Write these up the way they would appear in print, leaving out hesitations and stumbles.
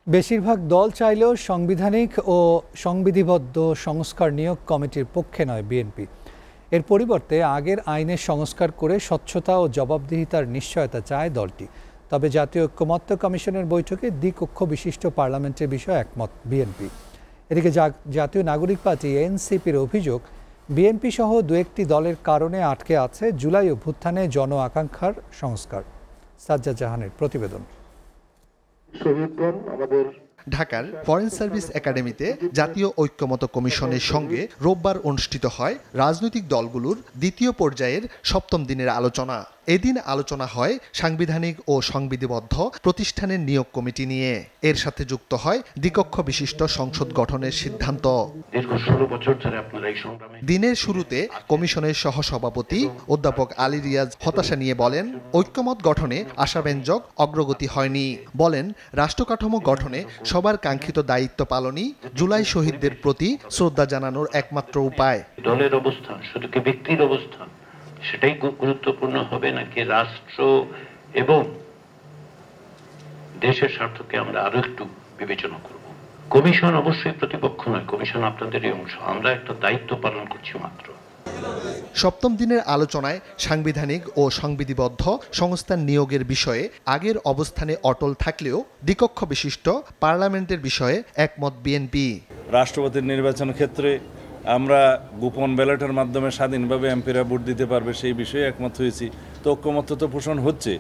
বেশিরভাগ দল চাইলেও সাংবিধানিক ও সংবিধিবদ্ধ সংস্কার নিয়োগ কমিটির পক্ষে নয় বিএনপি। এর পরিবর্তে আগের আইনের সংস্কার করে স্বচ্ছতা ও জবাবদিহিতার নিশ্চয়তা চায় দলটি। তবে জাতীয় ঐক্যমত্য কমিশনের বৈঠকে দ্বিকক্ষ বিশিষ্ট পার্লামেন্টের বিষয়ে একমত বিএনপি। এদিকে জাতীয় নাগরিক পার্টি এনসিপির অভিযোগ, বিএনপি সহ দু একটি দলের কারণে আটকে আছে জুলাই অভ্যুত্থানে জন আকাঙ্ক্ষার সংস্কার। সাজ্জাদ জাহানের প্রতিবেদন। ঢাকার ফরেন সার্ভিস একাডেমিতে জাতীয় ঐক্যমত্য কমিশনের সঙ্গে রোববার অনুষ্ঠিত হয় রাজনৈতিক দলগুলোর দ্বিতীয় পর্যায়ের সপ্তম দিনের আলোচনা। এদিন আলোচনা হয় সাংবিধানিক ও সংবিধিবদ্ধ প্রতিষ্ঠানের নিয়োগ কমিটি নিয়ে। এর সাথে যুক্ত হয় দ্বিকক্ষ বিশিষ্ট সংসদ গঠনের সিদ্ধান্ত। দিনের শুরুতে কমিশনের সহসভাপতি অধ্যাপক আলী রিয়াজ হতাশা নিয়ে বলেন, ঐক্যমত গঠনে আশাব্যঞ্জক অগ্রগতি হয়নি। বলেন, রাষ্ট্রকাঠামো গঠনে সবার কাঙ্ক্ষিত দায়িত্ব পালনই জুলাই শহীদদের প্রতি শ্রদ্ধা জানানোর একমাত্র উপায়। দলের অবস্থান শুধু কি ব্যক্তির অবস্থান সেটাই গুরুত্বপূর্ণ হবে, নাকি রাষ্ট্র এবং দেশের স্বার্থকে আমরা আরো একটু বিবেচনা করব? কমিশন অবশ্যই প্রতিপক্ষ নয়, কমিশন আপনাদেরই অংশ, আমরা একটা দায়িত্ব পালন করছি মাত্র। সপ্তম দিনের আলোচনায় সাংবিধানিক ও সংবিধিবদ্ধ সংস্থার নিয়োগের বিষয়ে আগের অবস্থানে অটল থাকলেও দ্বিকক্ষ বিশিষ্ট পার্লামেন্টের বিষয়ে একমত বিএনপি। রাষ্ট্রপতির নির্বাচনের ক্ষেত্রে আমরা গোপন ব্যালটের মাধ্যমে স্বাধীনভাবে এমপিরা ভোট দিতে পারবে সেই বিষয়ে একমত হয়েছি। তো ঐক্যমত্য তো পোষণ হচ্ছে।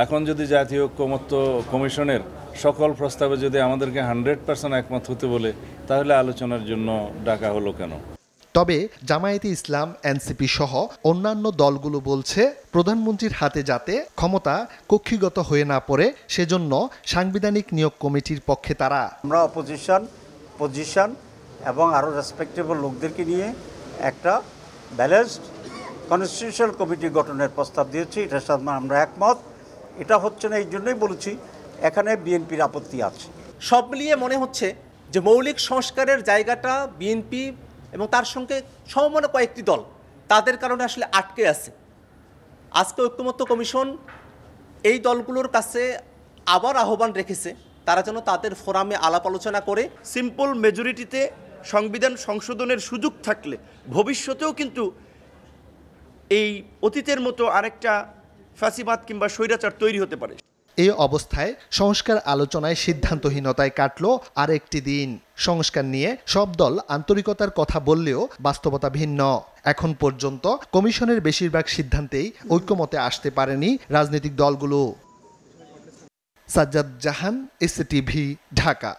এখন যদি জাতীয় ঐক্যমত্য কমিশনের সকল প্রস্তাবে যদি আমাদেরকে 100% একমত হতে বলে, তাহলে আলোচনার জন্য ডাকা হলো কেন? তবে জামায়াতে ইসলাম, এনসিপি সহ অন্যান্য দলগুলো বলছে, প্রধানমন্ত্রীর হাতে যাতে ক্ষমতা কক্ষিগত হয়ে না পড়ে সেজন্য সাংবিধানিক নিয়োগ কমিটির পক্ষে তারা। আমরা অপোজিশন, পজিশন এবং আরও রেসপেক্টেবল লোকদেরকে নিয়ে একটা ব্যালেন্সড কনস্টিটিউশনাল কমিটি গঠনের প্রস্তাব দিয়েছি। এটার সাথে আমরা একমত। এটা হচ্ছে না এই জন্যই বলেছি এখানে বিএনপির আপত্তি আছে। সব মিলিয়ে মনে হচ্ছে যে মৌলিক সংস্কারের জায়গাটা বিএনপি এবং তার সঙ্গে সমমনা কয়েকটি দল তাদের কারণে আসলে আটকে আছে। আজকে ঐক্যমত্য কমিশন এই দলগুলোর কাছে আবার আহ্বান রেখেছে তারা যেন তাদের ফোরামে আলাপ আলোচনা করে সিম্পল মেজরিটিতে সংবিধান সংশোধনের সুযোগ থাকলে ভবিষ্যতেও কিন্তু এই অতীতের মতো আরেকটা ফ্যাসিবাদ কিংবা স্বৈরাচার তৈরি হতে পারে। এই অবস্থায় সংস্কার আলোচনায় সিদ্ধান্তহীনতায় কাটল আরেকটি দিন। সংস্কার নিয়ে সব দল আন্তরিকতার কথা বললেও বাস্তবতা ভিন্ন। এখন পর্যন্ত কমিশনের বেশিরভাগ সিদ্ধান্তেই ঐক্যমতে আসতে পারেনি রাজনৈতিক দলগুলো। সাজ্জাদ জাহান, এসটিভি, ঢাকা।